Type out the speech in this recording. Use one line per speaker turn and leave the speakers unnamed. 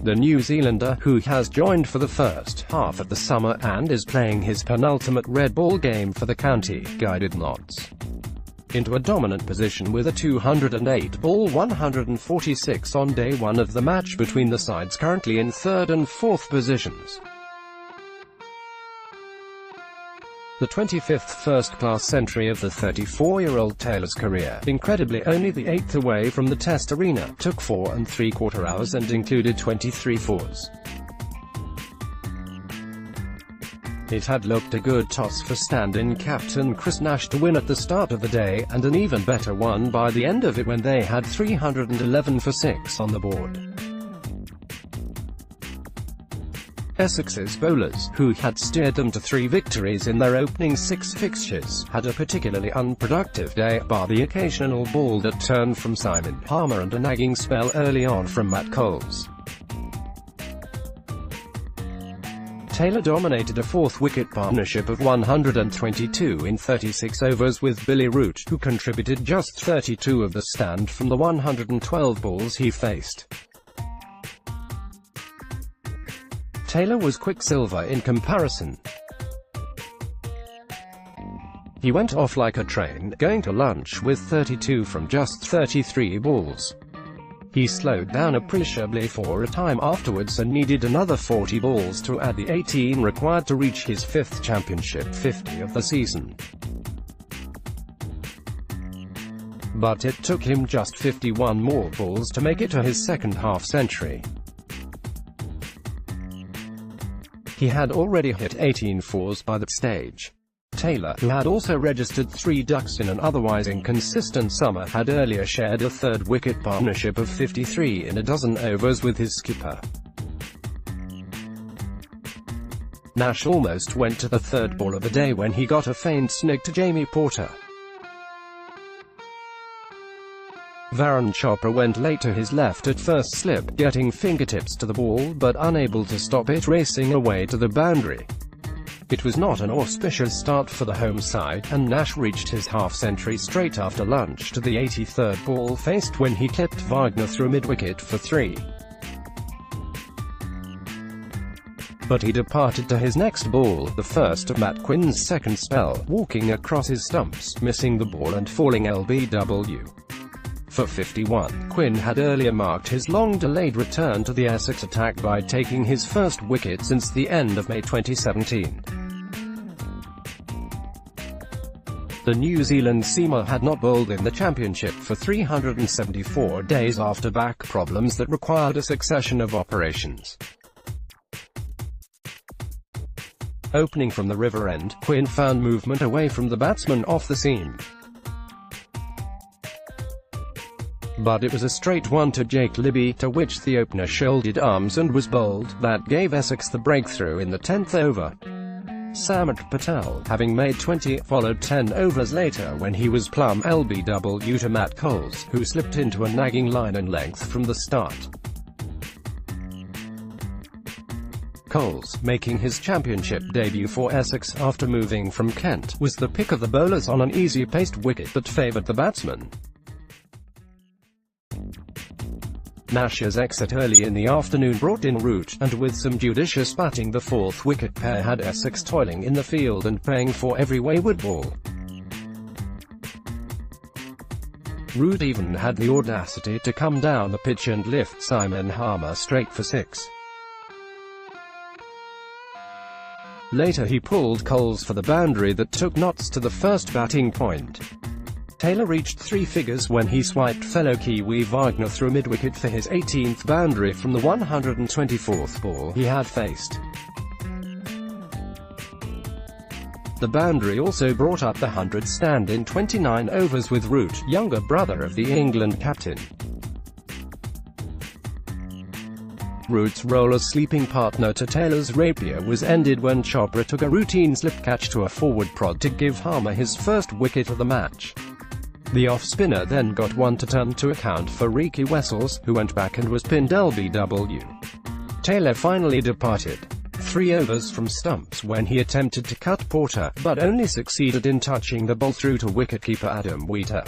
The New Zealander, who has joined for the first half of the summer and is playing his penultimate red ball game for the county, guided Notts into a dominant position with a 208-ball 146 on day one of the match between the sides currently in third and fourth positions. The 25th first-class century of the 34-year-old Taylor's career, incredibly only the 8th away from the Test arena, took 4 3/4 hours and included 23 fours. It had looked a good toss for stand-in captain Chris Nash to win at the start of the day, and an even better one by the end of it when they had 311 for 6 on the board. Essex's bowlers, who had steered them to 3 victories in their opening 6 fixtures, had a particularly unproductive day, bar the occasional ball that turned from Simon Harmer and a nagging spell early on from Matt Coles. Taylor dominated a 4th-wicket partnership of 122 in 36 overs with Billy Root, who contributed just 32 of the stand from the 112 balls he faced. Taylor was quicksilver in comparison. He went off like a train, going to lunch with 32 from just 33 balls. He slowed down appreciably for a time afterwards and needed another 40 balls to add the 18 required to reach his 5th championship 50 of the season. But it took him just 51 more balls to make it to his second half-century. He had already hit 18 fours by that stage. Taylor, who had also registered 3 ducks in an otherwise inconsistent summer, had earlier shared a 3rd-wicket partnership of 53 in a dozen overs with his skipper. Nash almost went to the 3rd ball of the day when he got a faint snig to Jamie Porter. Varun Chopra went late to his left at first slip, getting fingertips to the ball but unable to stop it racing away to the boundary. It was not an auspicious start for the home side, and Nash reached his half-century straight after lunch to the 83rd ball faced when he clipped Wagner through mid-wicket for 3. But he departed to his next ball, the first of Matt Quinn's second spell, walking across his stumps, missing the ball and falling LBW. For 51, Quinn had earlier marked his long-delayed return to the Essex attack by taking his first wicket since the end of May 2017. The New Zealand seamer had not bowled in the championship for 374 days after back problems that required a succession of operations. Opening from the river end, Quinn found movement away from the batsman off the seam. But it was a straight one to Jake Libby, to which the opener shouldered arms and was bowled, that gave Essex the breakthrough in the 10th over. Samat Patel, having made 20, followed 10 overs later when he was plumb LBW to Matt Coles, who slipped into a nagging line and length from the start. Coles, making his championship debut for Essex after moving from Kent, was the pick of the bowlers on an easy-paced wicket that favoured the batsman. Nash's exit early in the afternoon brought in Root, and with some judicious batting the 4th-wicket pair had Essex toiling in the field and paying for every wayward ball. Root even had the audacity to come down the pitch and lift Simon Harmer straight for 6. Later he pulled Coles for the boundary that took Notts to the first batting point. Taylor reached 3 figures when he swiped fellow Kiwi Wagner through mid-wicket for his 18th boundary from the 124th ball he had faced. The boundary also brought up the 100 stand in 29 overs with Root, younger brother of the England captain. Root's role as sleeping partner to Taylor's rapier was ended when Chopra took a routine slip catch to a forward prod to give Harmer his first wicket of the match. The off-spinner then got one to turn to account for Ricky Wessels, who went back and was pinned LBW. Taylor finally departed 3 overs from stumps when he attempted to cut Porter, but only succeeded in touching the ball through to wicketkeeper Adam Wheater.